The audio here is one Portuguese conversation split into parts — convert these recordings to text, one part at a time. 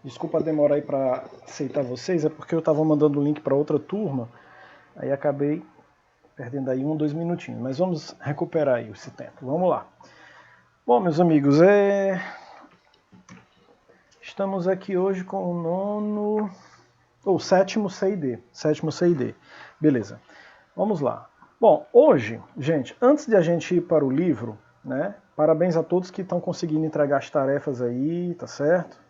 Desculpa a demora aí para aceitar vocês, é porque eu estava mandando o link para outra turma, aí acabei perdendo aí 2 minutinhos, mas vamos recuperar aí esse tempo. Vamos lá. Bom, meus amigos, estamos aqui hoje com o nono, ou sétimo CID, beleza. Vamos lá. Bom, hoje, gente, antes de a gente ir para o livro, né? Parabéns a todos que estão conseguindo entregar as tarefas aí, tá certo?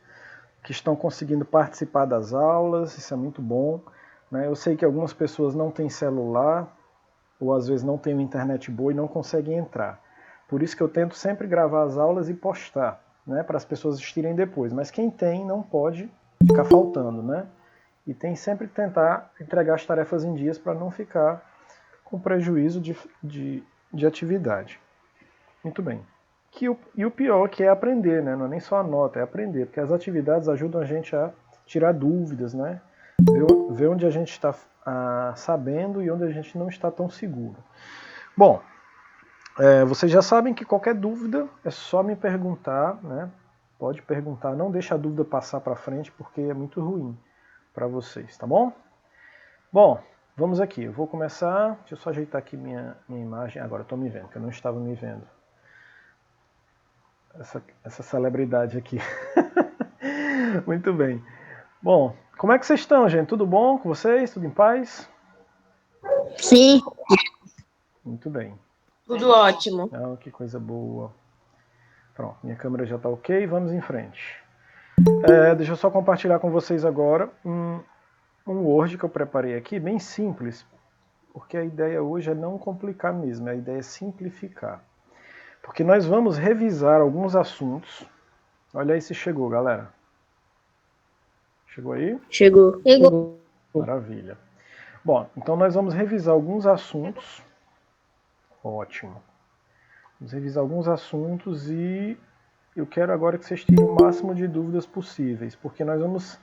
Que estão conseguindo participar das aulas, isso é muito bom. Né? Eu sei que algumas pessoas não têm celular, ou às vezes não têm uma internet boa e não conseguem entrar. Por isso que eu tento sempre gravar as aulas e postar, né? Para as pessoas assistirem depois. Mas quem tem não pode ficar faltando, né? E tem sempre que tentar entregar as tarefas em dias para não ficar com prejuízo de atividade. Muito bem. E o pior que é aprender, né? Não é nem só a nota, é aprender, porque as atividades ajudam a gente a tirar dúvidas, né? Ver onde a gente está sabendo e onde a gente não está tão seguro. Bom, vocês já sabem que qualquer dúvida é só me perguntar, né? Pode perguntar, não deixa a dúvida passar para frente, porque é muito ruim para vocês, tá bom? Bom, vamos aqui, eu vou começar, deixa eu só ajeitar aqui minha imagem, agora estou me vendo, que eu não estava me vendo. Essa celebridade aqui. Muito bem. Bom, como é que vocês estão, gente? Tudo bom com vocês? Tudo em paz? Sim. Muito bem. Tudo ótimo. Ah, que coisa boa. Pronto, minha câmera já está ok, vamos em frente. Deixa eu só compartilhar com vocês agora um Word que eu preparei aqui, bem simples, porque a ideia hoje é não complicar mesmo, a ideia é simplificar. Porque nós vamos revisar alguns assuntos. Olha aí se chegou, galera. Chegou aí? Chegou. Maravilha. Bom, então nós vamos revisar alguns assuntos. Ótimo. Vamos revisar alguns assuntos e eu quero agora que vocês tirem o máximo de dúvidas possíveis, porque nós vamos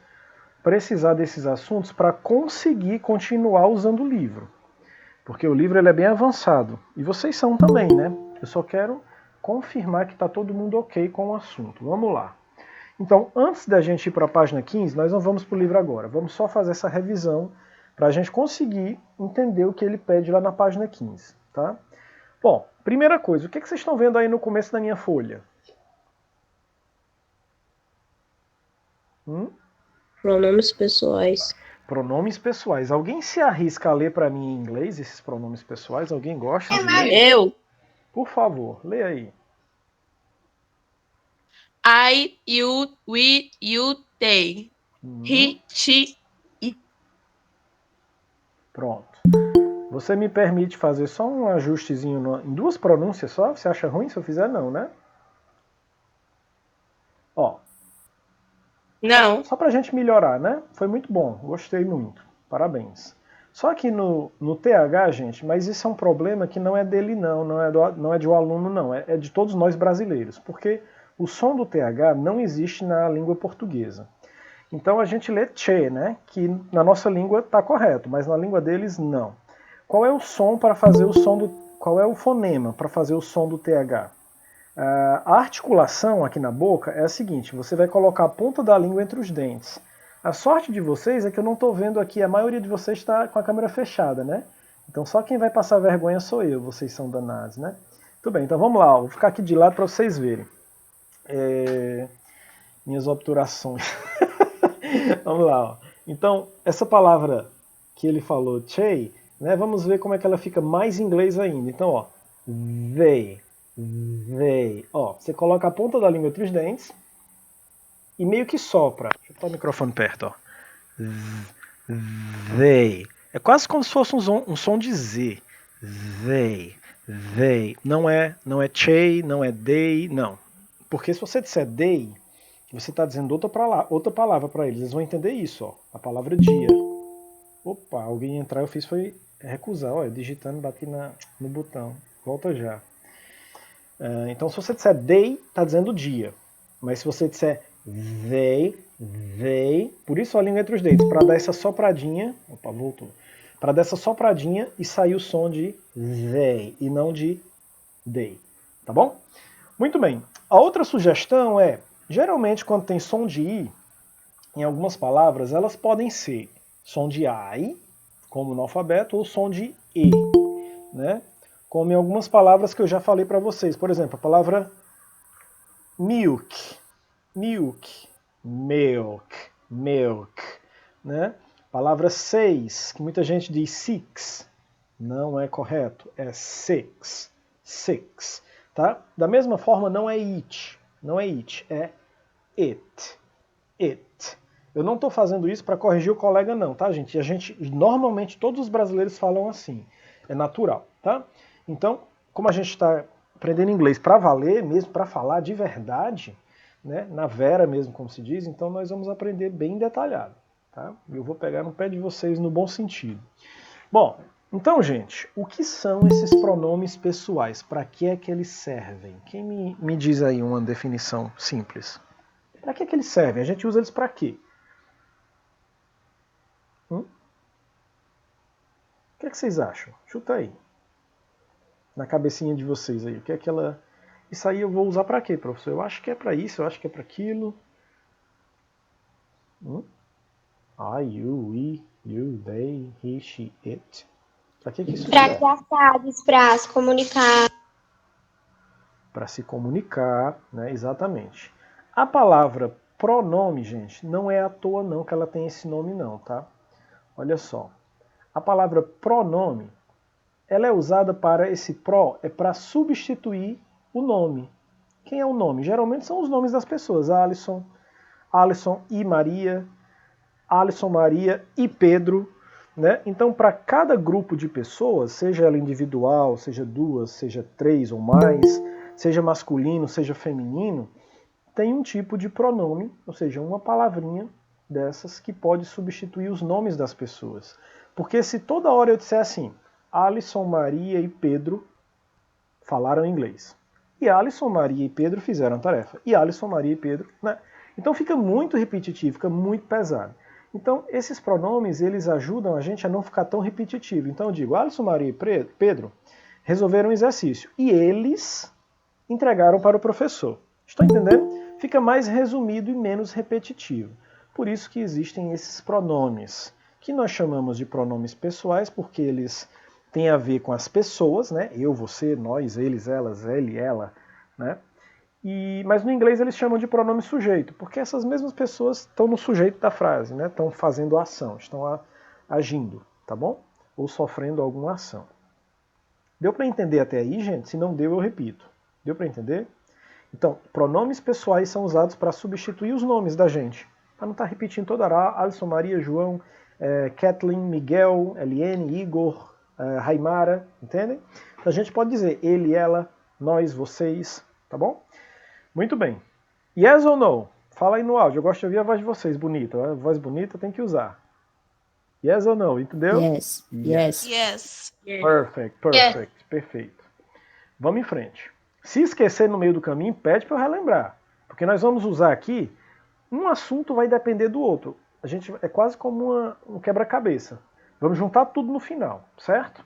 precisar desses assuntos para conseguir continuar usando o livro. Porque o livro ele é bem avançado. E vocês são também, né? Eu só quero confirmar que está todo mundo ok com o assunto. Vamos lá. Então, antes da gente ir para a página 15, nós não vamos para o livro agora. Vamos só fazer essa revisão para a gente conseguir entender o que ele pede lá na página 15. Tá? Bom, primeira coisa, o que vocês estão vendo aí no começo da minha folha? Pronomes pessoais. Pronomes pessoais. Alguém se arrisca a ler para mim em inglês esses pronomes pessoais? Alguém gosta de ler? Eu. Por favor, lê aí. I, you, we, you, they. He, she, it. Pronto. Você me permite fazer só um ajustezinho em 2 pronúncias só? Você acha ruim se eu fizer? Não, né? Ó. Não. Só pra gente melhorar, né? Foi muito bom, gostei muito. Parabéns. Só que no TH, gente, mas isso é um problema que não é dele não é de um aluno não, é de todos nós brasileiros, porque o som do TH não existe na língua portuguesa. Então a gente lê che, né? Que na nossa língua está correto, mas na língua deles não. Qual é o som para fazer o som do... Qual é o fonema para fazer o som do TH? A articulação aqui na boca é a seguinte, você vai colocar a ponta da língua entre os dentes. A sorte de vocês é que eu não estou vendo aqui, a maioria de vocês está com a câmera fechada, né? Então só quem vai passar vergonha sou eu, vocês são danados, né? Tudo bem, então vamos lá, vou ficar aqui de lado para vocês verem. Minhas obturações. Vamos lá, ó. Então, essa palavra que ele falou, che, né, vamos ver como é que ela fica mais em inglês ainda. Então, ó, they. Ó, você coloca a ponta da língua entre os dentes e meio que sopra. Deixa eu botar o microfone perto, ó. They. É quase como se fosse um som de Z. They. Não é che, não é they, não. Porque se você disser they, você está dizendo outra palavra para eles. Eles vão entender isso, ó. A palavra dia. Opa, alguém entrar, eu fiz foi recusar. Olha, digitando, bati no botão. Volta já. Então, se você disser they, está dizendo dia. Mas se você disser they, por isso a língua entre os dentes, para dar essa sopradinha. Opa, voltou. Para dar essa sopradinha e sair o som de they e não de they. Tá bom? Muito bem. A outra sugestão é, geralmente quando tem som de i, em algumas palavras, elas podem ser som de I, como no alfabeto, ou som de E, né? Como em algumas palavras que eu já falei para vocês. Por exemplo, a palavra milk, milk, milk, milk, né? Palavra seis, que muita gente diz six, não é correto, é six, six, tá? Da mesma forma, não é it, não é it, é it, it. Eu não estou fazendo isso para corrigir o colega não, tá, gente? Normalmente, todos os brasileiros falam assim, é natural, tá? Então, como a gente está aprendendo inglês para valer, mesmo para falar de verdade, né, na vera mesmo, como se diz, então nós vamos aprender bem detalhado, tá? Eu vou pegar no pé de vocês no bom sentido. Bom, então, gente, o que são esses pronomes pessoais? Para que é que eles servem? Quem me diz aí uma definição simples? Para que é que eles servem? A gente usa eles para quê? O que é que vocês acham? Chuta aí. Na cabecinha de vocês aí. O que é que ela... Isso aí eu vou usar para quê, professor? Eu acho que é para isso, eu acho que é para aquilo. I, you, we, you, they, he, she, it. Para que isso serve? Para frases, para se comunicar. Para se comunicar, né? Exatamente. A palavra pronome, gente, não é à toa não que ela tem esse nome não, tá? Olha só. A palavra pronome, ela é usada para esse pro, é para substituir o nome. Quem é o nome? Geralmente são os nomes das pessoas. Alisson, Alisson e Maria, Alisson, Maria e Pedro. Né? Então, para cada grupo de pessoas, seja ela individual, seja duas, seja três ou mais, seja masculino, seja feminino, tem um tipo de pronome, ou seja, uma palavrinha dessas que pode substituir os nomes das pessoas. Porque se toda hora eu disser assim, Alisson, Maria e Pedro falaram inglês. E Alisson, Maria e Pedro fizeram a tarefa. E Alisson, Maria e Pedro... Né? Então fica muito repetitivo, fica muito pesado. Então esses pronomes, eles ajudam a gente a não ficar tão repetitivo. Então eu digo, Alisson, Maria e Pedro resolveram um exercício. E eles entregaram para o professor. Estão entendendo? Fica mais resumido e menos repetitivo. Por isso que existem esses pronomes, que nós chamamos de pronomes pessoais, porque eles têm a ver com as pessoas, né? Eu, você, nós, eles, elas, ele, ela, né? Mas no inglês eles chamam de pronome sujeito, porque essas mesmas pessoas estão no sujeito da frase, né? Estão fazendo a ação, estão agindo, tá bom? Ou sofrendo alguma ação. Deu para entender até aí, gente? Se não deu, eu repito. Deu para entender? Então, pronomes pessoais são usados para substituir os nomes da gente. Para não estar repetindo toda hora, Alisson, Maria, João, Kathleen, Miguel, Eliane, Igor, Raimara, entendem? Então a gente pode dizer ele, ela, nós, vocês, tá bom? Muito bem. Yes ou no? Fala aí no áudio, eu gosto de ouvir a voz de vocês, bonita. A voz bonita tem que usar. Yes ou no, entendeu? Yes. Yes. Yes. Perfect, perfect, perfeito. Vamos em frente. Se esquecer no meio do caminho, pede para eu relembrar. Porque nós vamos usar aqui, um assunto vai depender do outro. A gente é quase como um quebra-cabeça. Vamos juntar tudo no final, certo?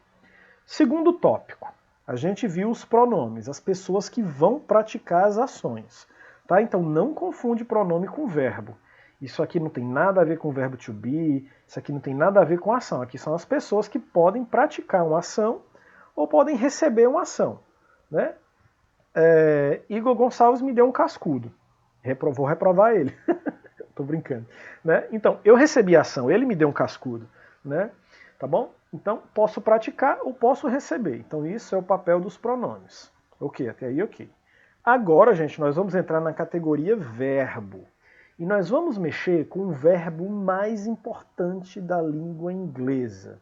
Segundo tópico, a gente viu os pronomes, as pessoas que vão praticar as ações. Tá? Então não confunde pronome com verbo. Isso aqui não tem nada a ver com o verbo to be, isso aqui não tem nada a ver com ação. Aqui são as pessoas que podem praticar uma ação ou podem receber uma ação. Né? Igor Gonçalves me deu um cascudo. Vou reprovar ele. Tô brincando. Né? Então, eu recebi a ação, ele me deu um cascudo. Né? Tá bom? Então, posso praticar ou posso receber. Então, isso é o papel dos pronomes. Ok, até aí ok. Agora, gente, nós vamos entrar na categoria verbo. E nós vamos mexer com o verbo mais importante da língua inglesa.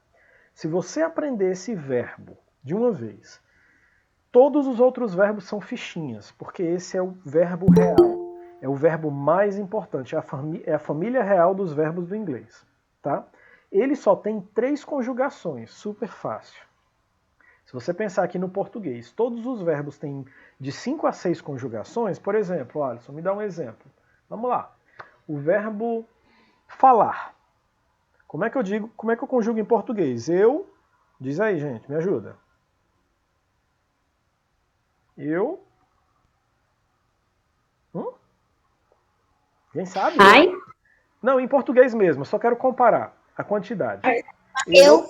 Se você aprender esse verbo de uma vez, todos os outros verbos são fichinhas, porque esse é o verbo real. É o verbo mais importante, é a família real dos verbos do inglês. Tá? Ele só tem 3 conjugações, super fácil. Se você pensar aqui no português, todos os verbos têm de 5 a 6 conjugações. Por exemplo, Alisson, me dá um exemplo. Vamos lá. O verbo falar. Como é que eu conjugo em português? Eu, diz aí, gente, me ajuda. Eu. Quem sabe? Ai. Não, em português mesmo, eu só quero comparar a quantidade. Eu.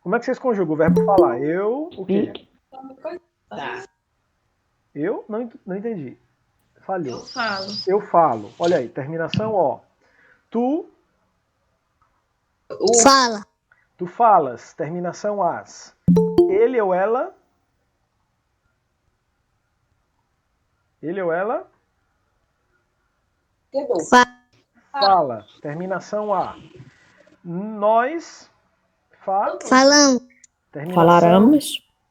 Como é que vocês conjugam o verbo falar? Eu, o quê? Eu? Não entendi. Falhou. Eu falo. Eu falo. Olha aí, terminação ó. Tu Fala. Tu falas, terminação as. Ele ou ela? Ele ou ela? Fala, terminação a. Nós Falamos. terminação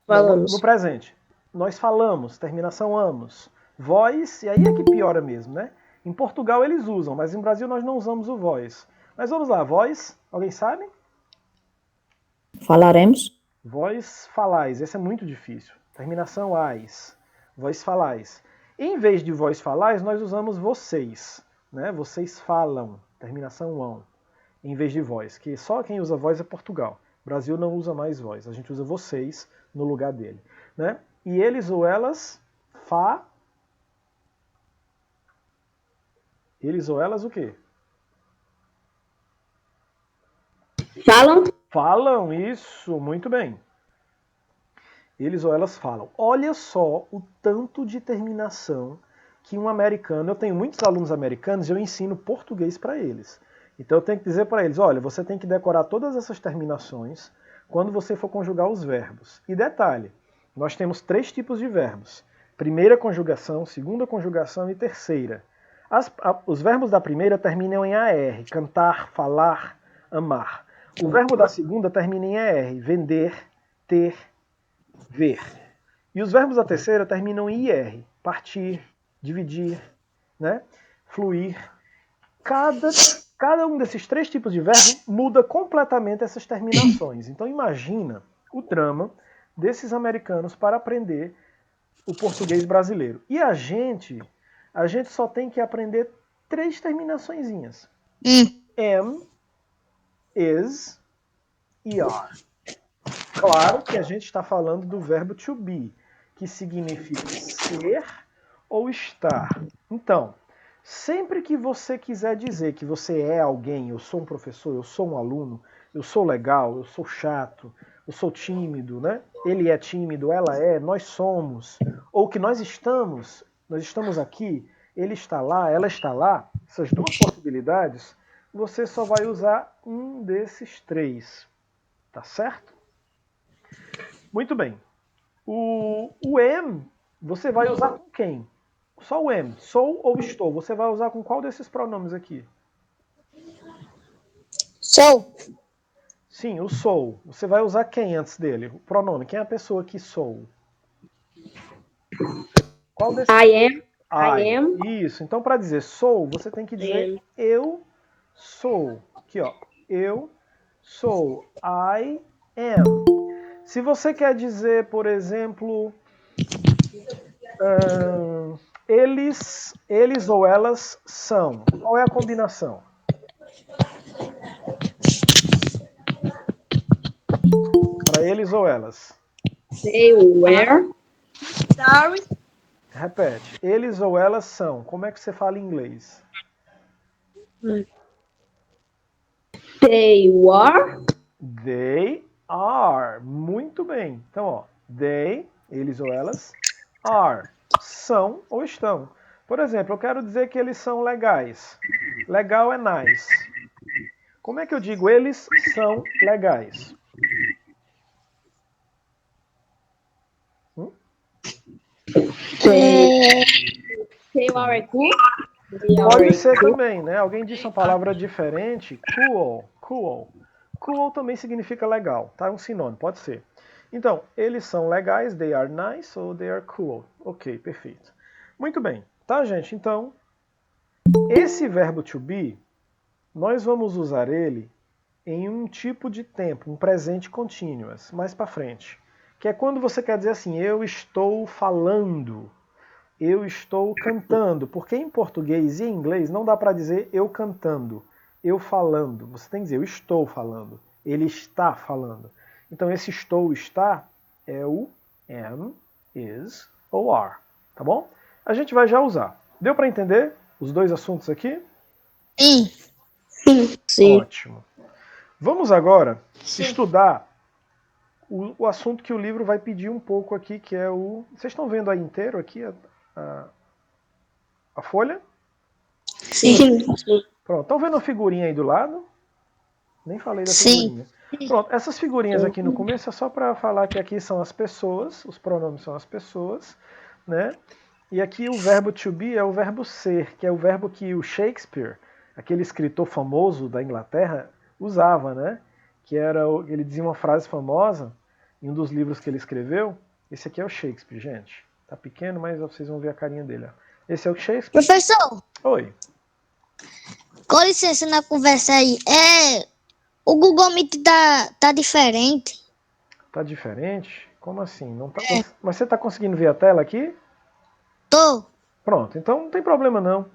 Falamos. no presente. Nós falamos, terminação amos. Voz, e aí é que piora mesmo, né? Em Portugal eles usam, mas em Brasil nós não usamos o voz. Mas vamos lá, voz, alguém sabe? Falaremos. Vós falais, esse é muito difícil. Terminação ais. Vós falais. Em vez de vós falais, nós usamos vocês. Né? Vocês falam. Terminação ão. Em vez de vós. Que só quem usa voz é Portugal. O Brasil não usa mais voz. A gente usa vocês no lugar dele. Né? E eles ou elas Eles ou elas o quê? Falam. Falam, isso, muito bem. Eles ou elas falam. Olha só o tanto de terminação que um americano... Eu tenho muitos alunos americanos e eu ensino português para eles. Então eu tenho que dizer para eles, olha, você tem que decorar todas essas terminações quando você for conjugar os verbos. E detalhe, nós temos 3 tipos de verbos. Primeira conjugação, segunda conjugação e terceira. Os verbos da primeira terminam em AR, cantar, falar, amar. O verbo da segunda termina em ER, vender, ter, ver. E os verbos da terceira terminam em IR, partir, dividir, né? Fluir. Cada um desses 3 tipos de verbo muda completamente essas terminações. Então imagina o drama desses americanos para aprender o português brasileiro. E a gente só tem que aprender 3 terminaçõezinhas. Am, is e are. Claro que a gente está falando do verbo to be, que significa ser ou estar. Então, sempre que você quiser dizer que você é alguém, eu sou um professor, eu sou um aluno, eu sou legal, eu sou chato, eu sou tímido, né? Ele é tímido, ela é, nós somos, ou que nós estamos aqui, ele está lá, ela está lá, essas 2 possibilidades, você só vai usar um desses 3. Tá certo? Muito bem. O am, você vai usar com quem? Só o am. Sou ou estou. Você vai usar com qual desses pronomes aqui? Sou. Sim, o sou. Você vai usar quem antes dele? O pronome. Quem é a pessoa que sou? Qual desses? I am. Isso. Então, para dizer sou, você tem que dizer eu sou. Aqui, ó. Eu sou. I am. Se você quer dizer, por exemplo, eles ou elas são, qual é a combinação? Para eles ou elas? They were. Sorry. Repete. Eles ou elas são. Como é que você fala em inglês? They were. They are. Muito bem. Então, ó, they, eles ou elas, are, são ou estão. Por exemplo, eu quero dizer que eles são legais. Legal é nice. Como é que eu digo eles são legais? They are good. Pode ser também, né? Alguém disse uma palavra diferente. Cool. Cool. Cool também significa legal, tá? É um sinônimo, pode ser. Então, eles são legais, they are nice ou they are cool. Ok, perfeito. Muito bem, tá, gente? Então, esse verbo to be, nós vamos usar ele em um tipo de tempo, um presente continuous, mais para frente. Que é quando você quer dizer assim, eu estou falando, eu estou cantando. Porque em português e em inglês não dá para dizer eu cantando, eu falando. Você tem que dizer eu estou falando, ele está falando. Então esse estou, está, é o am, is ou are. Tá bom? A gente vai já usar. Deu para entender os 2 assuntos aqui? Sim. Sim. Ótimo. Vamos agora estudar o assunto que o livro vai pedir um pouco aqui, que é o... Vocês estão vendo aí inteiro aqui a folha? Sim. Pronto, estão vendo a figurinha aí do lado? Nem falei da Sim. figurinha. Pronto, essas figurinhas aqui no começo é só para falar que aqui são as pessoas, os pronomes são as pessoas, né? E aqui o verbo to be é o verbo ser, que é o verbo que o Shakespeare, aquele escritor famoso da Inglaterra, usava, né? Que era, ele dizia uma frase famosa em um dos livros que ele escreveu. Esse aqui é o Shakespeare, gente. Tá pequeno, mas vocês vão ver a carinha dele. Ó. Esse é o Shakespeare. Professor, Oi. com licença na conversa aí. O Google Meet tá diferente. Tá diferente? Como assim? Não tá... Mas você tá conseguindo ver a tela aqui? Tô. Pronto, então não tem problema não.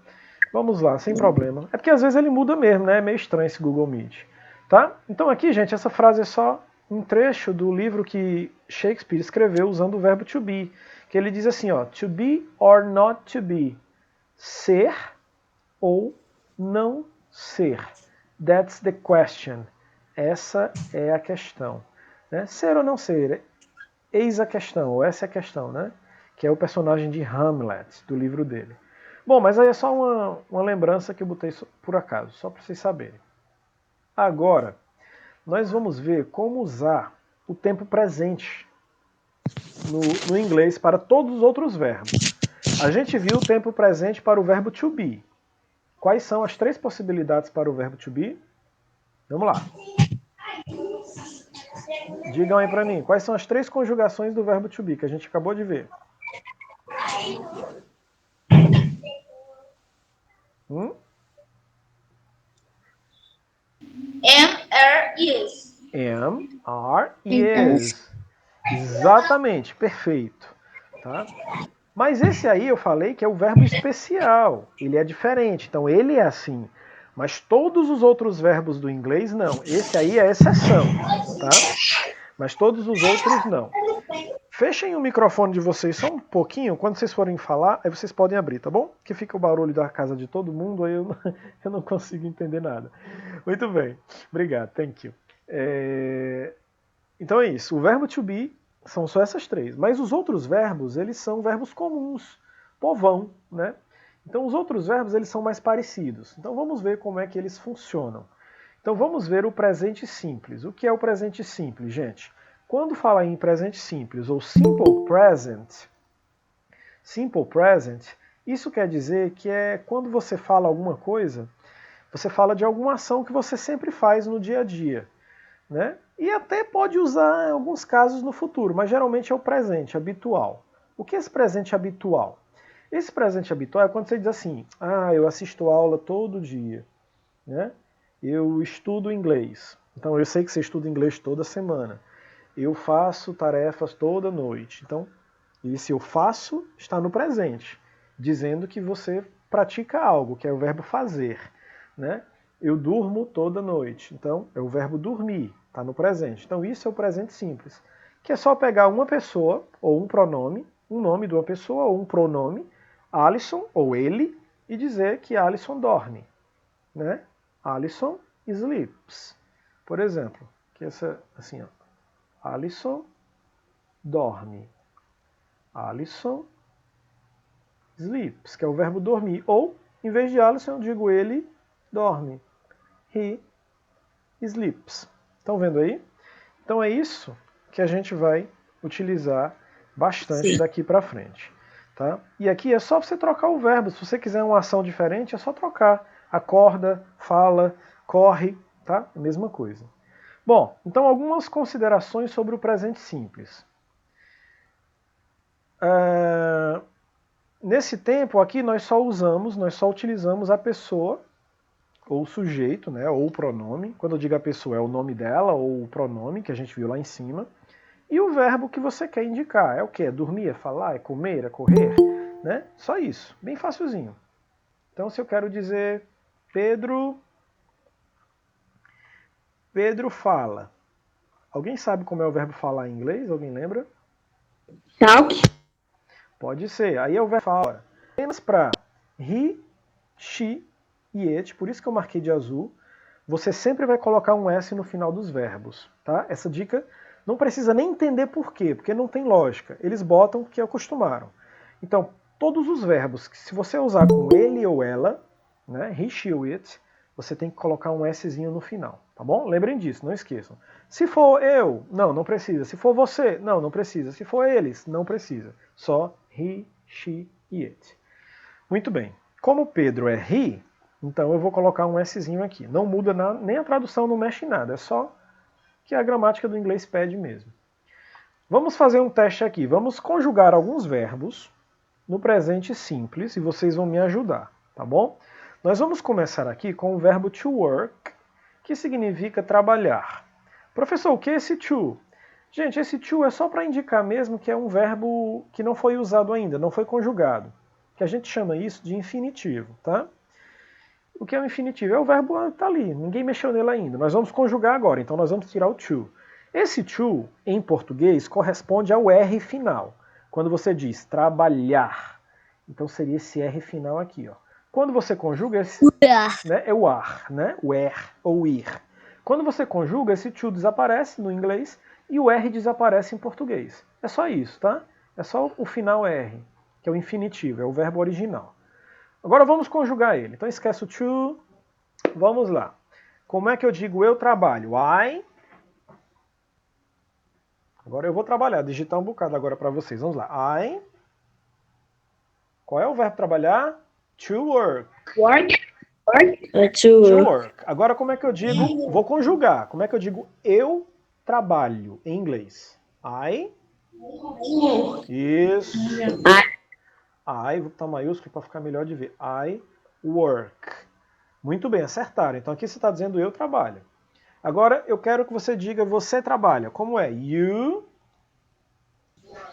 Vamos lá, sem problema. É porque às vezes ele muda mesmo, né? É meio estranho esse Google Meet. Tá? Então aqui, gente, essa frase é só um trecho do livro que Shakespeare escreveu usando o verbo to be. Que ele diz assim, ó, to be or not to be. Ser ou não ser. That's the question. Essa é a questão. Né? Ser ou não ser. Eis a questão, ou essa é a questão, né? Que é o personagem de Hamlet, do livro dele. Bom, mas aí é só uma lembrança que eu botei por acaso, só para vocês saberem. Agora, nós vamos ver como usar o tempo presente no inglês para todos os outros verbos. A gente viu o tempo presente para o verbo to be. Quais são as 3 possibilidades para o verbo to be? Vamos lá. Digam aí para mim, quais são as 3 conjugações do verbo to be que a gente acabou de ver? Am, are, is. Am, are, is. Exatamente, perfeito. Tá? Mas esse aí eu falei que é o verbo especial. Ele é diferente, então ele é assim. Mas todos os outros verbos do inglês não. Esse aí é exceção, tá? Mas todos os outros não. Fechem o microfone de vocês só um pouquinho. Quando vocês forem falar, aí vocês podem abrir, tá bom? Que fica o barulho da casa de todo mundo, aí eu não consigo entender nada. Muito bem. Obrigado, thank you. Então é isso. O verbo to be são só essas 3. Mas os outros verbos, eles são verbos comuns. Povão, né? Então os outros verbos, eles são mais parecidos. Então vamos ver como é que eles funcionam. Então vamos ver o presente simples. O que é o presente simples, gente? Quando fala em presente simples ou simple present, isso quer dizer que é quando você fala alguma coisa, você fala de alguma ação que você sempre faz no dia a dia, né? E até pode usar em alguns casos no futuro, mas geralmente é o presente habitual. O que é esse presente habitual? Esse presente habitual é quando você diz assim, eu assisto aula todo dia, né? Eu estudo inglês. Então eu sei que você estuda inglês toda semana. Eu faço tarefas toda noite. Então, esse eu faço está no presente, dizendo que você pratica algo, que é o verbo fazer, né? Eu durmo toda noite. Então, é o verbo dormir, está no presente. Então, isso é o presente simples, que é só pegar uma pessoa ou um pronome, um nome de uma pessoa ou um pronome, Alison ou ele, e dizer que Alison dorme, né? Alison sleeps. Por exemplo, que essa assim, ó. Alison dorme. Alison sleeps, que é o verbo dormir. Ou, em vez de Alison, eu digo ele dorme. He sleeps. Estão vendo aí? Então é isso que a gente vai utilizar bastante daqui para frente. Tá? E aqui é só você trocar o verbo. Se você quiser uma ação diferente, é só trocar. Acorda, fala, corre, tá? Mesma coisa. Bom, então algumas considerações sobre o presente simples. Nesse tempo aqui nós só utilizamos a pessoa ou o sujeito, né, ou o pronome. Quando eu digo a pessoa é o nome dela ou o pronome que a gente viu lá em cima. E o verbo que você quer indicar. É o quê? É dormir, é falar, é comer, é correr, né? Só isso, bem facilzinho. Então se eu quero dizer Pedro fala. Alguém sabe como é o verbo falar em inglês? Alguém lembra? Talk. Pode ser. Aí é o verbo fala. Apenas para he, she e it, por isso que eu marquei de azul, você sempre vai colocar um S no final dos verbos, tá? Essa dica não precisa nem entender por quê, porque não tem lógica. Eles botam porque acostumaram. Então, todos os verbos que se você usar com ele ou ela, né, he, she ou it, você tem que colocar um Szinho no final, tá bom? Lembrem disso, não esqueçam. Se for eu, não precisa. Se for você, não precisa. Se for eles, não precisa. Só he, she e it. Muito bem. Como Pedro é he, então eu vou colocar um Szinho aqui. Não muda nada, nem a tradução não mexe em nada, é só que a gramática do inglês pede mesmo. Vamos fazer um teste aqui. Vamos conjugar alguns verbos no presente simples e vocês vão me ajudar, tá bom? Nós vamos começar aqui com o verbo to work, que significa trabalhar. Professor, o que é esse to? Gente, esse to é só para indicar mesmo que é um verbo que não foi usado ainda, não foi conjugado. Que a gente chama isso de infinitivo, tá? O que é o infinitivo? É o verbo que está ali, ninguém mexeu nele ainda. Nós vamos conjugar agora, então nós vamos tirar o to. Esse to, em português, corresponde ao R final. Quando você diz trabalhar, então seria esse R final aqui, ó. Quando você conjuga, esse, né, é o ar, né? O er ou ir. Quando você conjuga, esse to desaparece no inglês e o R desaparece em português. É só isso, tá? É só o final R, que é o infinitivo, é o verbo original. Agora vamos conjugar ele. Então esquece o to. Vamos lá. Como é que eu digo eu trabalho? I. Agora eu vou trabalhar, digitar um bocado agora para vocês. Vamos lá. I. Qual é o verbo trabalhar? To work. Work. To work. Agora como é que eu digo? Vou conjugar. Como é que eu digo eu trabalho em inglês? I. Isso. I, vou botar maiúsculo para ficar melhor de ver. I work. Muito bem, acertaram. Então aqui você está dizendo eu trabalho. Agora eu quero que você diga você trabalha. Como é? You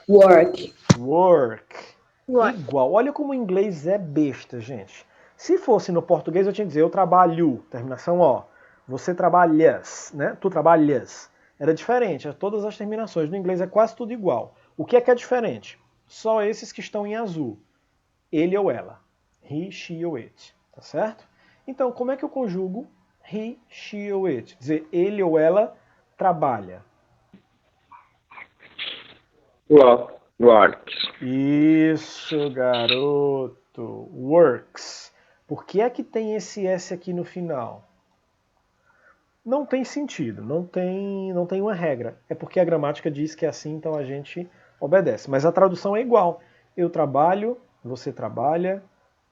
Work. work. Igual. Olha como o inglês é besta, gente. Se fosse no português eu tinha que dizer eu trabalho. Terminação ó. Você trabalhas, né? Tu trabalhas. Era diferente. Todas as terminações. No inglês é quase tudo igual. O que é diferente? Só esses que estão em azul. Ele ou ela. He, she ou it. Tá certo? Então, como é que eu conjugo he, she ou it? Quer dizer, ele ou ela trabalha. Works. Isso, garoto. Works. Por que é que tem esse S aqui no final? Não tem sentido, não tem uma regra. É porque a gramática diz que é assim, então a gente obedece. Mas a tradução é igual. Eu trabalho, você trabalha,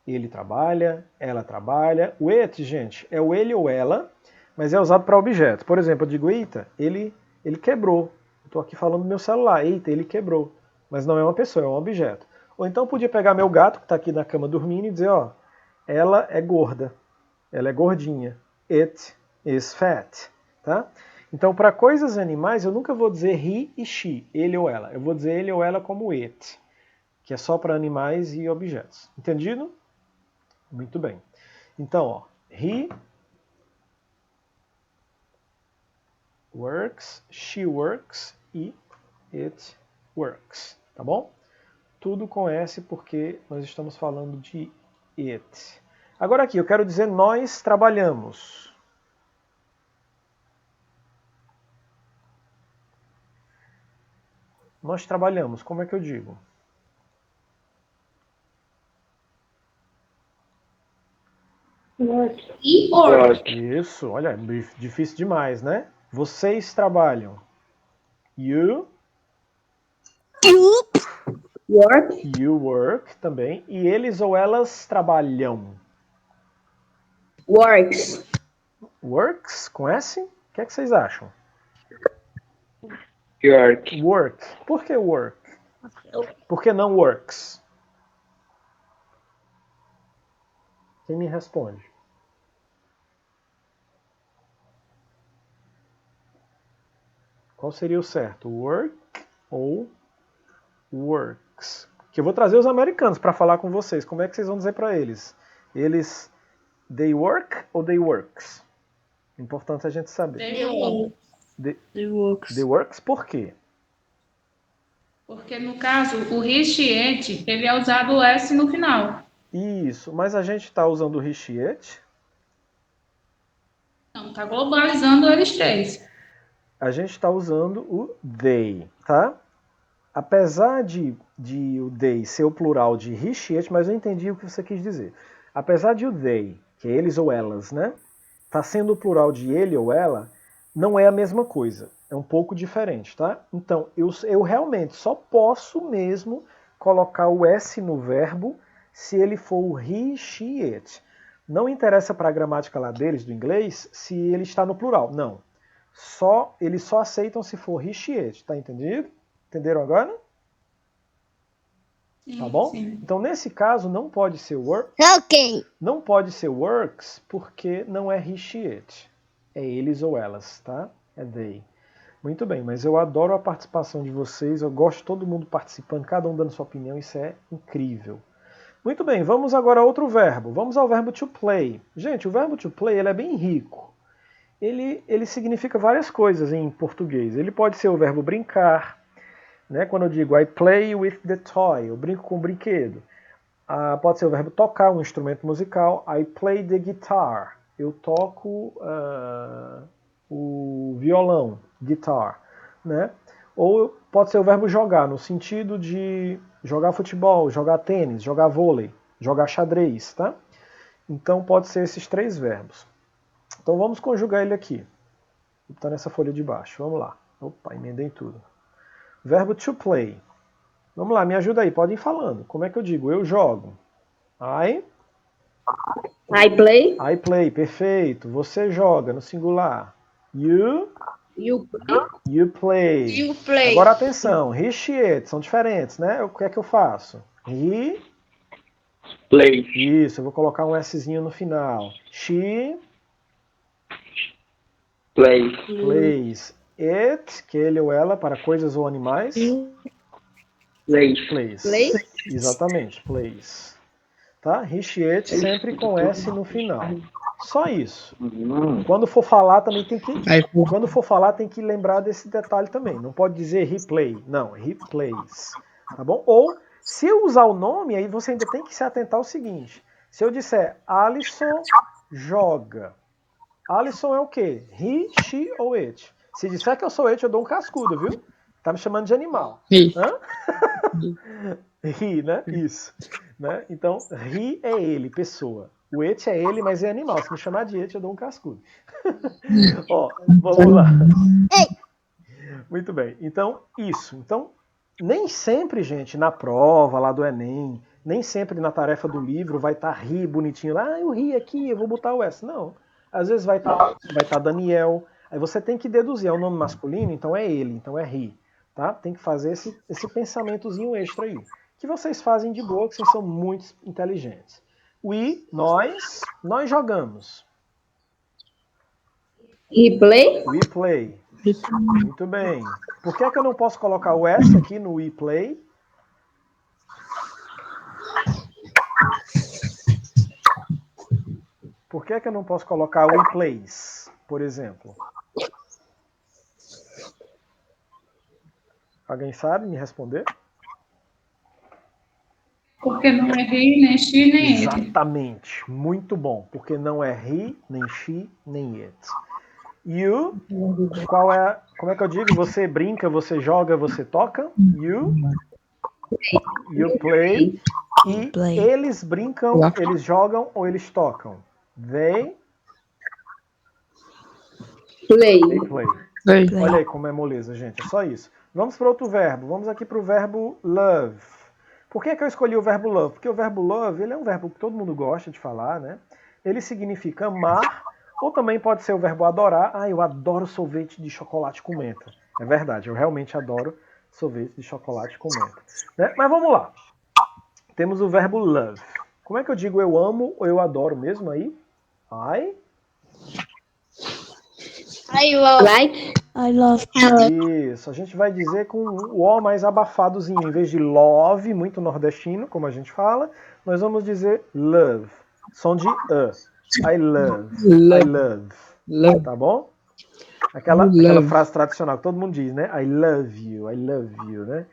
ele trabalha, ela trabalha. O it, gente, é o ele ou ela, mas é usado para objeto. Por exemplo, eu digo, eita, ele quebrou. Estou aqui falando do meu celular, eita, ele quebrou. Mas não é uma pessoa, é um objeto. Ou então eu podia pegar meu gato, que está aqui na cama dormindo, e dizer, ó, ela é gorda, ela é gordinha. It is fat. Tá? Então, para coisas animais, eu nunca vou dizer he e she, ele ou ela. Eu vou dizer ele ou ela como it, que é só para animais e objetos. Entendido? Muito bem. Então, ó, he works, she works e it works. Tá bom? Tudo com S porque nós estamos falando de it. Agora aqui, eu quero dizer nós trabalhamos. Nós trabalhamos, como é que eu digo? Isso, olha, é difícil demais, né? Vocês trabalham. You Work. You work também. E eles ou elas trabalham. Works. Works com S? O que é que vocês acham? York. Work. Por que work? Por que não works? Quem me responde? Qual seria o certo? Work ou works? Que eu vou trazer os americanos para falar com vocês. Como é que vocês vão dizer para eles? Eles they work ou they works? Importante a gente saber. The works. The works por quê? Porque no caso, o it, ele é usado o S no final. Isso, mas a gente está usando o he, she, it? Não, tá globalizando eles três. A gente está usando o they, tá? Apesar de o they ser o plural de he, she, it, mas eu entendi o que você quis dizer. Apesar de o they, que é eles ou elas, né? Tá sendo o plural de ele ou ela, não é a mesma coisa. É um pouco diferente, tá? Então, eu realmente só posso mesmo colocar o S no verbo se ele for o he, she, it. Não interessa para a gramática lá deles, do inglês, se ele está no plural. Não. Eles só aceitam se for he, she, it. Tá entendido? Entenderam agora? Sim, Tá bom? sim. Então, nesse caso, não pode ser Ok. não pode ser works porque não é he, she, it. É eles ou elas, tá? É they. Muito bem, mas eu adoro a participação de vocês, eu gosto de todo mundo participando, cada um dando sua opinião, isso é incrível. Muito bem, vamos agora a outro verbo. Vamos ao verbo to play. Gente, o verbo to play ele é bem rico. Ele significa várias coisas em português. Ele pode ser o verbo brincar, né? Quando eu digo I play with the toy, eu brinco com o brinquedo. Pode ser o verbo tocar um instrumento musical. I play the guitar. Eu toco o violão, guitar, né? Ou pode ser o verbo jogar, no sentido de jogar futebol, jogar tênis, jogar vôlei, jogar xadrez, tá? Então pode ser esses três verbos. Então vamos conjugar ele aqui. Está nessa folha de baixo. Vamos lá. Opa, emendei tudo. Verbo to play. Vamos lá, me ajuda aí, podem ir falando. Como é que eu digo? Eu jogo. I play. I play, perfeito. Você joga no singular. You You play. you play. You play. Agora atenção, he, she, it são diferentes, né? O que é que eu faço? He Play. Isso, eu vou colocar um Szinho no final. She Play. plays. It, que ele ou ela, para coisas ou animais. Play. Plays. Play. Exatamente, plays. Tá? He, she, it, sempre com S no final. Só isso. Quando for falar também tem que lembrar desse detalhe também. Não pode dizer he play, não, he plays. Tá bom? Ou se eu usar o nome, aí você ainda tem que se atentar ao seguinte. Se eu disser Alisson joga. Alisson é o quê? He, she ou it? Se disser que eu sou it, eu dou um cascudo, viu? Tá me chamando de animal. Hã? He, né? Isso. Né? Então, he é ele, pessoa. O it é ele, mas é animal. Se me chamar de it, eu dou um cascudo. Ó, vamos lá. Muito bem. Então, isso. Então, nem sempre, gente, na prova lá do Enem, nem sempre na tarefa do livro vai estar ri bonitinho. Eu ri aqui, eu vou botar o S. Não. Às vezes vai estar Daniel. Aí você tem que deduzir. É o nome masculino, então é ele, então é ri. Tá? Tem que fazer esse pensamentozinho extra aí. Que vocês fazem de boa, que vocês são muito inteligentes. Nós jogamos. He play. We play. Muito bem. Por que eu não posso colocar o S aqui no we play? Por que eu não posso colocar we plays, por exemplo? Alguém sabe me responder? Porque não é he, nem she, nem it. Exatamente. Muito bom. Porque não é he, nem she, nem it. You, como é que eu digo? Você brinca, você joga, você toca? You play. E eles brincam, eles jogam ou eles tocam? They Play. play. Olha aí como é moleza, gente. É só isso. Vamos para outro verbo. Vamos aqui para o verbo love. Por que eu escolhi o verbo love? Porque o verbo love ele é um verbo que todo mundo gosta de falar, né? Ele significa amar, ou também pode ser o verbo adorar. Eu adoro sorvete de chocolate com menta. É verdade, eu realmente adoro sorvete de chocolate com menta. Né? Mas vamos lá. Temos o verbo love. Como é que eu digo eu amo ou eu adoro mesmo aí? I love. Like. I love. Isso, a gente vai dizer com o O mais abafadozinho. Em vez de love, muito nordestino, como a gente fala, nós vamos dizer love. Som de I love. I love. Tá bom? Aquela frase tradicional que todo mundo diz, né? I love you, né?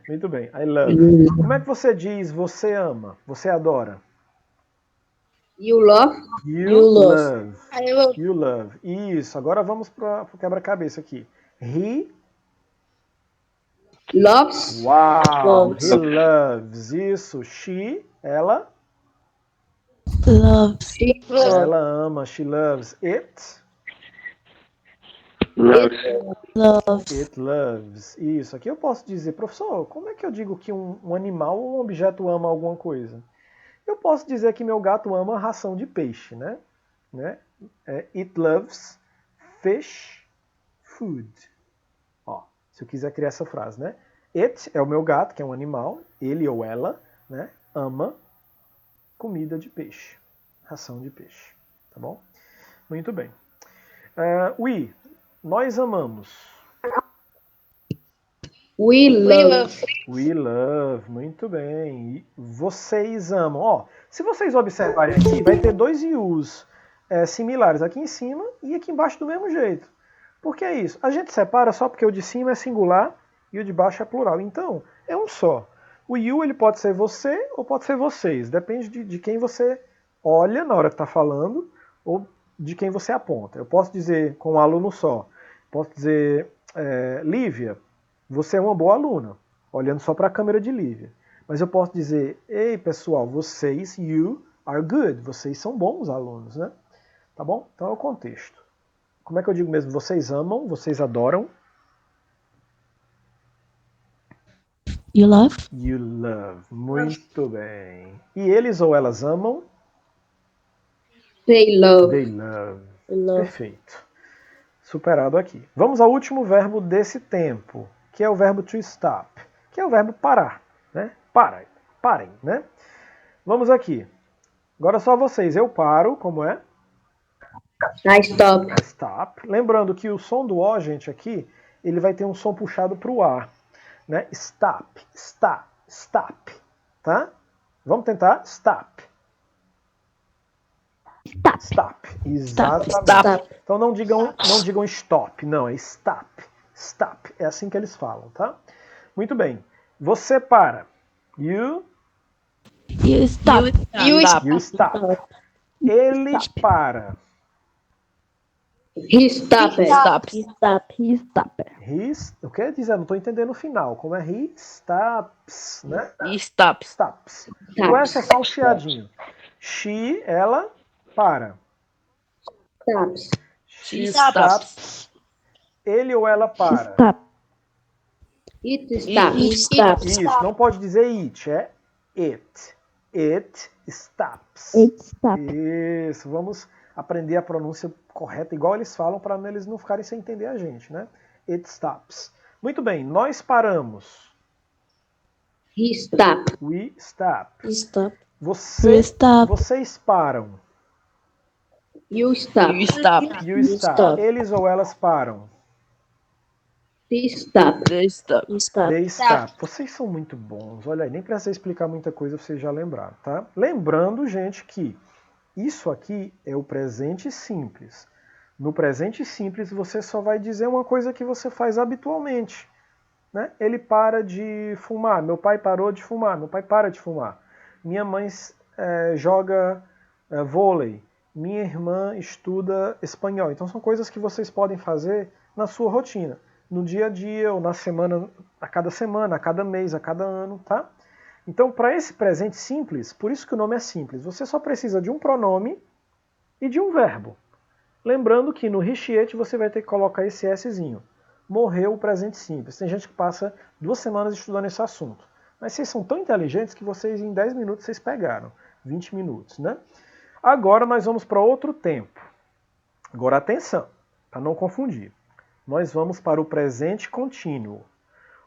Muito bem, I love. Como é que você diz você ama? Você adora? You love. You love. love. I love. You love. Isso. Agora vamos para o quebra-cabeça aqui. He. Loves. Uau! Loves. He loves. Isso. She. Ela. Loves. She Ela ama. She loves. It. Loves. Loves. It loves. Isso. Aqui eu posso dizer, professor, como é que eu digo que um animal ou um objeto ama alguma coisa? Eu posso dizer que meu gato ama ração de peixe, né? It loves fish food. Ó, se eu quiser criar essa frase, né? It é o meu gato, que é um animal, ele ou ela, né? Ama comida de peixe, ração de peixe, tá bom? Muito bem. We, nós amamos. We love. We love, muito bem. E vocês amam. Ó, se vocês observarem aqui, vai ter dois yous similares aqui em cima e aqui embaixo do mesmo jeito. Por que é isso? A gente separa só porque o de cima é singular e o de baixo é plural. Então, é um só. O you ele pode ser você ou pode ser vocês. Depende de quem você olha na hora que está falando ou de quem você aponta. Eu posso dizer com um aluno só. Posso dizer, Lívia, você é uma boa aluna, olhando só para a câmera de Lívia. Mas eu posso dizer, ei pessoal, vocês, you are good, vocês são bons alunos, né? Tá bom? Então é o contexto. Como é que eu digo mesmo? Vocês amam, vocês adoram. You love. You love. Muito bem. E eles ou elas amam? They love. They love. Love. Perfeito. Superado aqui. Vamos ao último verbo desse tempo, que é o verbo to stop, que é o verbo parar, né? Parem, né? Vamos aqui. Agora só vocês. Eu paro, como é? I stop. Stop. Lembrando que o som do O, gente, aqui, ele vai ter um som puxado para o A, né? Stop, tá? Vamos tentar? Stop. Exatamente. Stop. Então não digam stop, não, é stop. Stop. É assim que eles falam, tá? Muito bem. Você para. You stop. You stop. Ele para. He stopped. O que dizer? Não estou entendendo o final. Como é he stops, né? Stops. Stops. O S é só um chiadinho. She, ela para. Stops. She stops. Ele ou ela para. It stops. Isso, não pode dizer it, é it. It stops. Isso, vamos aprender a pronúncia correta, igual eles falam, para eles não ficarem sem entender a gente, né? It stops. Muito bem, nós paramos. He stopped. We stop. Stop. Vocês param. You stop. You stop. Eles ou elas param. They stop. They stop. Vocês são muito bons. Olha aí, nem precisa explicar muita coisa, vocês já lembraram, tá? Lembrando, gente, que isso aqui é o presente simples. No presente simples, você só vai dizer uma coisa que você faz habitualmente, né? Ele para de fumar. Meu pai parou de fumar. Meu pai para de fumar. Minha mãe joga vôlei. Minha irmã estuda espanhol. Então são coisas que vocês podem fazer na sua rotina. No dia a dia, ou na semana, a cada mês, a cada ano, tá? Então, para esse presente simples, por isso que o nome é simples, você só precisa de um pronome e de um verbo. Lembrando que no Richete você vai ter que colocar esse Szinho. Morreu o presente simples. Tem gente que passa 2 semanas estudando esse assunto. Mas vocês são tão inteligentes que vocês em 10 minutos vocês pegaram. 20 minutos, né? Agora nós vamos para outro tempo. Agora atenção, para não confundir. Nós vamos para o presente contínuo.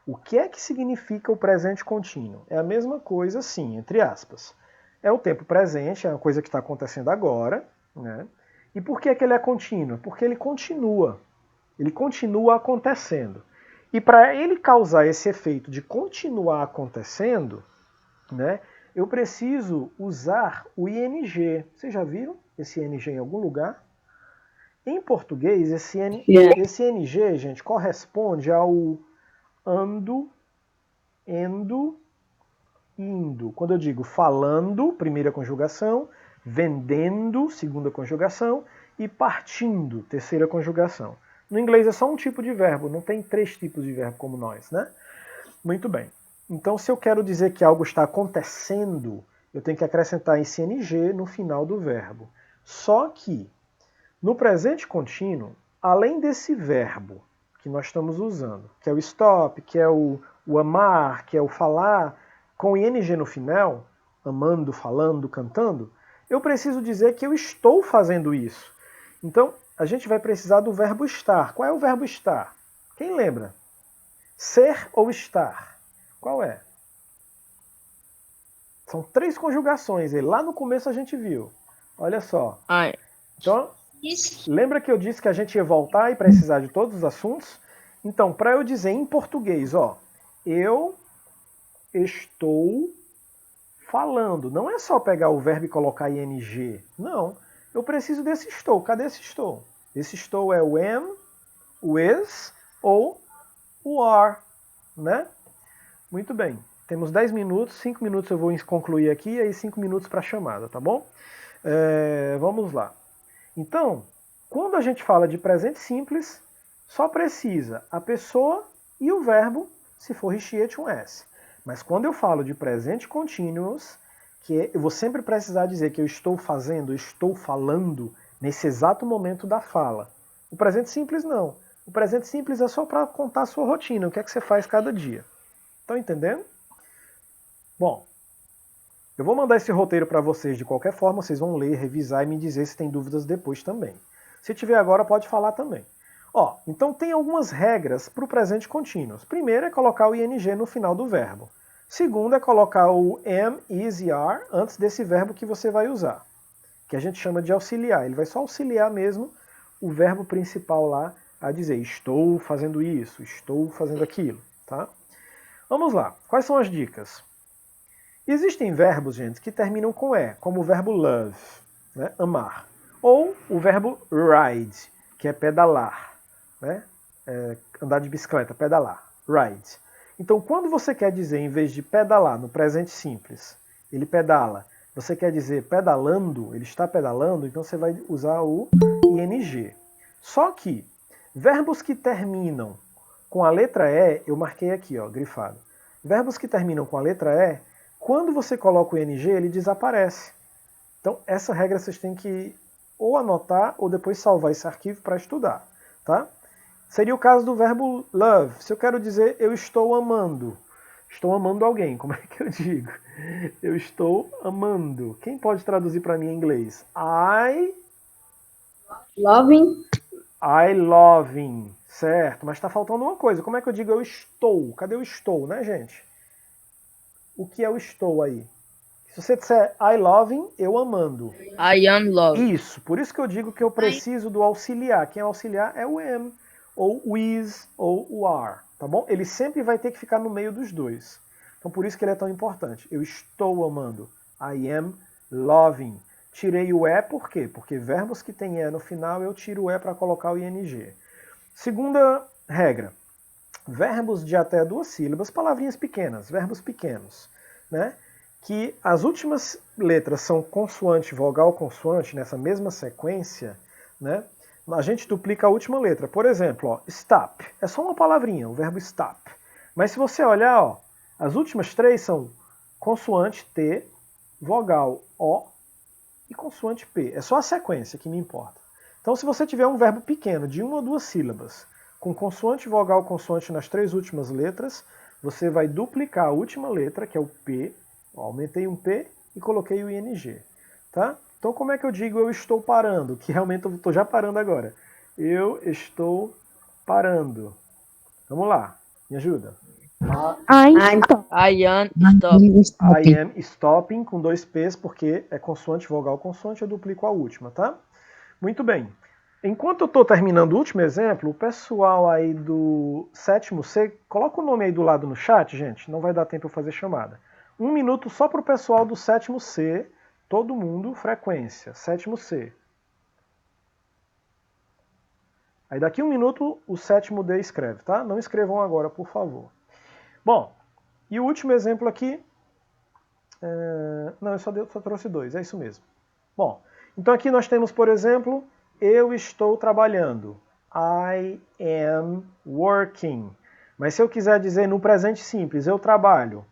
O que é que significa o presente contínuo? É a mesma coisa, sim, entre aspas. É o tempo presente, é uma coisa que está acontecendo agora, né? E por que é que ele é contínuo? Porque ele continua. Ele continua acontecendo. E para ele causar esse efeito de continuar acontecendo, né, eu preciso usar o ing. Vocês já viram esse ing em algum lugar? Em português, esse ing, gente, corresponde ao ando, endo, indo. Quando eu digo falando, primeira conjugação, vendendo, segunda conjugação, e partindo, terceira conjugação. No inglês é só um tipo de verbo, não tem 3 tipos de verbo como nós, né? Muito bem. Então, se eu quero dizer que algo está acontecendo, eu tenho que acrescentar esse ing no final do verbo. Só que, no presente contínuo, além desse verbo que nós estamos usando, que é o stop, que é o amar, que é o falar, com ing no final, amando, falando, cantando, eu preciso dizer que eu estou fazendo isso. Então, a gente vai precisar do verbo estar. Qual é o verbo estar? Quem lembra? Ser ou estar? Qual é? São 3 conjugações, e lá no começo a gente viu. Olha só. I. Então, lembra que eu disse que a gente ia voltar e precisar de todos os assuntos? Então, para eu dizer em português, ó, eu estou falando. Não é só pegar o verbo e colocar ing. Não. Eu preciso desse estou. Cadê esse estou? Esse estou é o am, o is ou o are, né? Muito bem. Temos 10 minutos, 5 minutos eu vou concluir aqui e aí 5 minutos para a chamada, tá bom? Vamos lá. Então, quando a gente fala de presente simples, só precisa a pessoa e o verbo, se for recheate, um S. Mas quando eu falo de presente continuous, que eu vou sempre precisar dizer que eu estou fazendo, eu estou falando nesse exato momento da fala. O presente simples não. O presente simples é só para contar a sua rotina, o que é que você faz cada dia. Estão entendendo? Bom, eu vou mandar esse roteiro para vocês de qualquer forma, vocês vão ler, revisar e me dizer se tem dúvidas depois também. Se tiver agora, pode falar também. Ó, então tem algumas regras para o presente contínuo. Primeiro é colocar o ing no final do verbo. Segundo é colocar o am, is e are antes desse verbo que você vai usar, que a gente chama de auxiliar. Ele vai só auxiliar mesmo o verbo principal lá a dizer estou fazendo isso, estou fazendo aquilo, tá? Vamos lá. Quais são as dicas? Existem verbos, gente, que terminam com E, como o verbo love, né? Amar. Ou o verbo ride, que é pedalar, né? Andar de bicicleta, pedalar, ride. Então, quando você quer dizer, em vez de pedalar, no presente simples, ele pedala, você quer dizer pedalando, ele está pedalando, então você vai usar o ing. Só que, verbos que terminam com a letra E, eu marquei aqui, ó, grifado. Verbos que terminam com a letra E, quando você coloca o ing, ele desaparece. Então, essa regra vocês têm que ou anotar ou depois salvar esse arquivo para estudar, tá? Seria o caso do verbo love. Se eu quero dizer eu estou amando alguém, como é que eu digo? Eu estou amando. Quem pode traduzir para mim em inglês? Loving. I loving. Certo, mas está faltando uma coisa. Como é que eu digo eu estou? Cadê o estou, né, gente? O que é o estou aí? Se você disser I loving, eu amando. I am love. Isso, por isso que eu digo que eu preciso do auxiliar. Quem é auxiliar é o am, ou o is, ou o are, tá bom? Ele sempre vai ter que ficar no meio dos dois. Então por isso que ele é tão importante. Eu estou amando. I am loving. Tirei o E por quê? Porque verbos que tem E no final, eu tiro o E para colocar o ing. Segunda regra. Verbos de até 2 sílabas, palavrinhas pequenas, verbos pequenos, né? Que as últimas letras são consoante, vogal, consoante, nessa mesma sequência, né? A gente duplica a última letra. Por exemplo, ó, stop. É só uma palavrinha, o verbo stop. Mas se você olhar, ó, as últimas 3 são consoante T, vogal O e consoante P. É só a sequência que me importa. Então, se você tiver um verbo pequeno de 1 ou 2 sílabas, com consoante, vogal, consoante nas 3 últimas letras, você vai duplicar a última letra, que é o P. Ó, aumentei um P e coloquei o ing. Tá? Então, como é que eu digo eu estou parando? Que realmente eu estou já parando agora. Eu estou parando. Vamos lá, me ajuda. I am stop. I am stopping, com 2 P's, porque é consoante, vogal, consoante, eu duplico a última, tá? Muito bem. Enquanto eu estou terminando o último exemplo, o pessoal aí do 7º C, coloca o nome aí do lado no chat, gente, não vai dar tempo eu fazer chamada. 1 minuto só para o pessoal do 7º C, todo mundo, frequência, 7º C. Aí daqui 1 minuto o 7º D escreve, tá? Não escrevam agora, por favor. Bom, e o último exemplo aqui, não, eu só trouxe 2, é isso mesmo. Bom, então aqui nós temos, por exemplo, eu estou trabalhando. I am working. Mas se eu quiser dizer no presente simples, eu trabalho,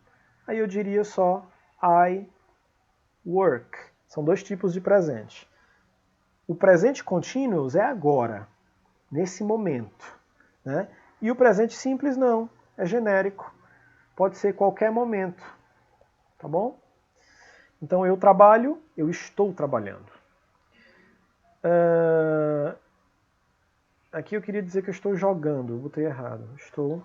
aí eu diria só I work. São dois tipos de presente. O presente continuous é agora, nesse momento, né? E o presente simples não, é genérico. Pode ser qualquer momento, tá bom? Então eu trabalho, eu estou trabalhando. Aqui eu queria dizer que eu estou jogando, eu botei errado. Estou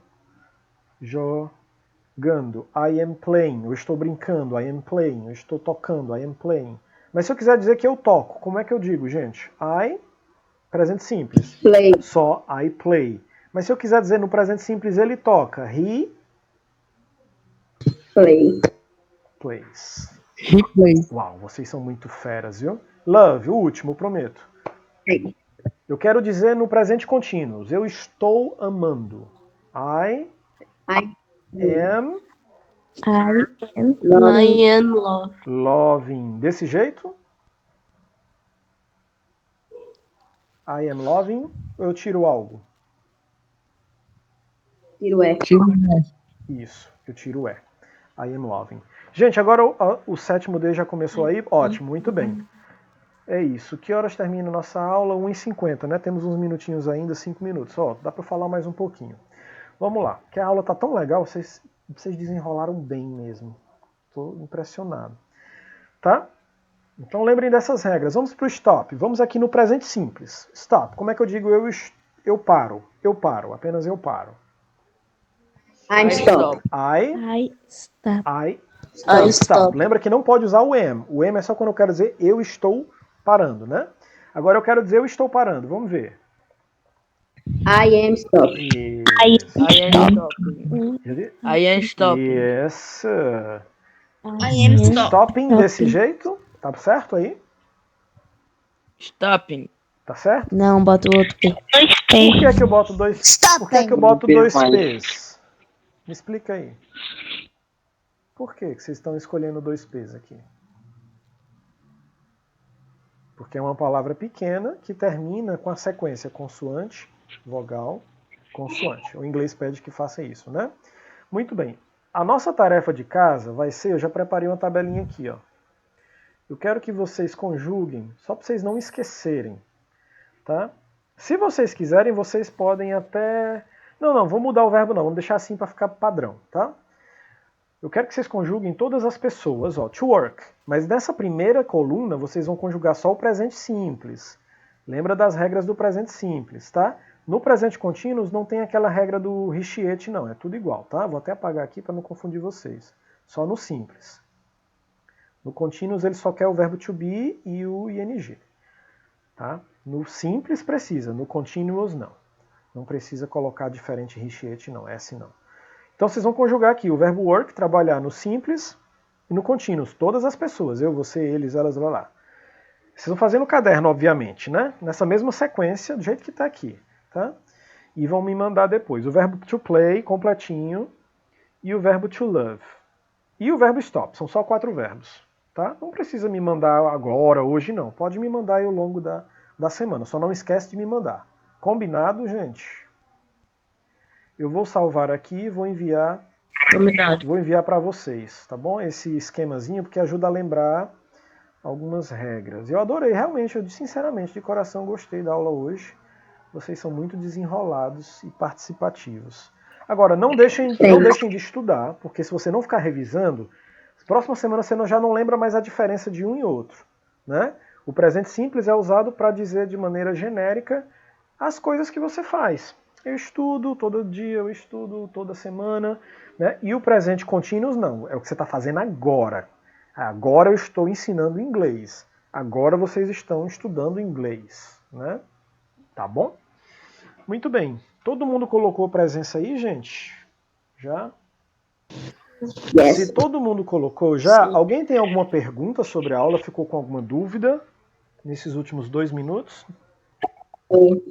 jogando. I am playing, eu estou brincando. I am playing, eu estou tocando. I am playing. Mas se eu quiser dizer que eu toco, como é que eu digo, gente? I, presente simples. Play. Só I play. Mas se eu quiser dizer no presente simples, ele toca. He Play. plays. He plays. Uau, vocês são muito feras, viu? Love, o último, prometo. Play. Eu quero dizer no presente contínuo. Eu estou amando. I am Loving. I am love. loving. Desse jeito? I am loving. Eu tiro algo. Tiro é. Isso, eu tiro o E. I am loving. Gente, agora o sétimo D já começou aí? Ótimo, muito bem. É isso. Que horas termina a nossa aula? 1h50, né? Temos uns minutinhos ainda, 5 minutos. Ó, dá para falar mais um pouquinho. Vamos lá. Que a aula tá tão legal, vocês desenrolaram bem mesmo. Tô impressionado. Tá? Então lembrem dessas regras. Vamos pro stop. Vamos aqui no presente simples. Stop. Como é que eu digo eu paro? Eu paro. Apenas eu paro. I'm stop. I I stop. stop. Lembra que não pode usar o am. O am é só quando eu quero dizer eu estou parando, né? Agora eu quero dizer eu estou parando. Vamos ver. I am stop. I am stopping. Yes. I am stop. Stopping desse jeito. Tá certo aí? Stopping. Tá certo? Não, bota o outro P. Por que é que eu boto dois? Stopping. Por que é que eu boto dois P's? Me explica aí. Por que vocês estão escolhendo dois P's aqui? Porque é uma palavra pequena que termina com a sequência consoante, vogal, consoante. O inglês pede que faça isso, né? Muito bem. A nossa tarefa de casa vai ser, eu já preparei uma tabelinha aqui, ó. Eu quero que vocês conjuguem, só para vocês não esquecerem, tá? Se vocês quiserem, vocês podem até... Não, vou mudar o verbo não, vamos deixar assim para ficar padrão, tá? Eu quero que vocês conjuguem todas as pessoas, ó, to work. Mas nessa primeira coluna, vocês vão conjugar só o presente simples. Lembra das regras do presente simples, tá? No presente contínuo não tem aquela regra do richiete, não. É tudo igual, tá? Vou até apagar aqui para não confundir vocês. Só no simples. No continuous ele só quer o verbo to be e o ing. Tá? No simples precisa, no continuous não. Não precisa colocar diferente richiete, não. S não. Então vocês vão conjugar aqui o verbo work, trabalhar no simples e no continuous. Todas as pessoas, eu, você, eles, elas, lá. Vocês vão fazer no caderno, obviamente, né? Nessa mesma sequência, do jeito que está aqui. Tá? E vão me mandar depois o verbo to play, completinho, e o verbo to love. E o verbo stop. São só 4 verbos. Tá? Não precisa me mandar agora, hoje não. Pode me mandar aí ao longo da semana. Só não esquece de me mandar. Combinado, gente? Eu vou salvar aqui e vou enviar para vocês, tá bom? Esse esquemazinho, porque ajuda a lembrar algumas regras. Eu adorei, realmente, eu sinceramente, de coração, gostei da aula hoje. Vocês são muito desenrolados e participativos. Agora, não deixem de estudar, porque se você não ficar revisando, próxima semana você já não lembra mais a diferença de um e outro, né? O presente simples é usado para dizer de maneira genérica as coisas que você faz. Eu estudo todo dia, eu estudo toda semana, né? E o presente continuous não, é o que você está fazendo agora. Agora eu estou ensinando inglês. Agora vocês estão estudando inglês, né? Tá bom? Muito bem. Todo mundo colocou presença aí, gente? Já? Yes. Se todo mundo colocou já, alguém tem alguma pergunta sobre a aula? Ficou com alguma dúvida nesses últimos 2 minutos?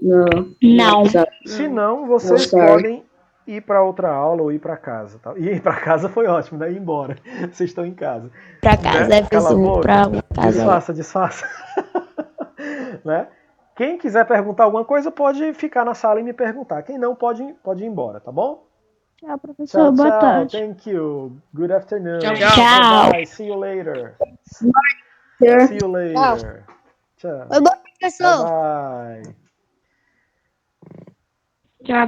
Não. Não. Se não, vocês podem ir para outra aula ou ir para casa. Tá? Ir para casa foi ótimo, né? Ir embora. Vocês estão em casa. Pra casa Né? é pessoa, pra casa. Disfarça. Né? Quem quiser perguntar alguma coisa pode ficar na sala e me perguntar. Quem não, pode ir embora, tá bom? Tchau, professor. Boa Tchau. tarde. Thank you. Good afternoon. Tchau. Bye. See you later. Sir. See you later. Tchau. Oi, bom professor. Bye.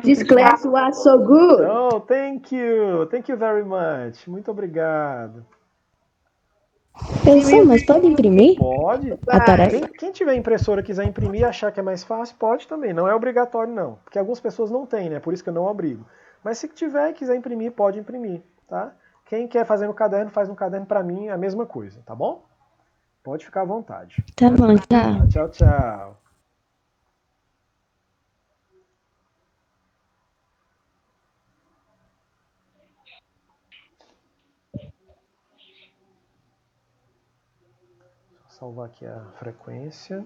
This class was so good. Oh, thank you. Thank you very much. Muito obrigado. Professor, mas pode imprimir Pode. a tarefa? Quem tiver impressora e quiser imprimir e achar que é mais fácil, pode também. Não é obrigatório, não. Porque algumas pessoas não têm, né? Por isso que eu não obrigo. Mas se tiver e quiser imprimir, pode imprimir, tá? Quem quer fazer no caderno, faz no caderno. Pra mim é a mesma coisa, tá bom? Pode ficar à vontade. Tá bom, tchau. Tchau. Vou salvar aqui a frequência.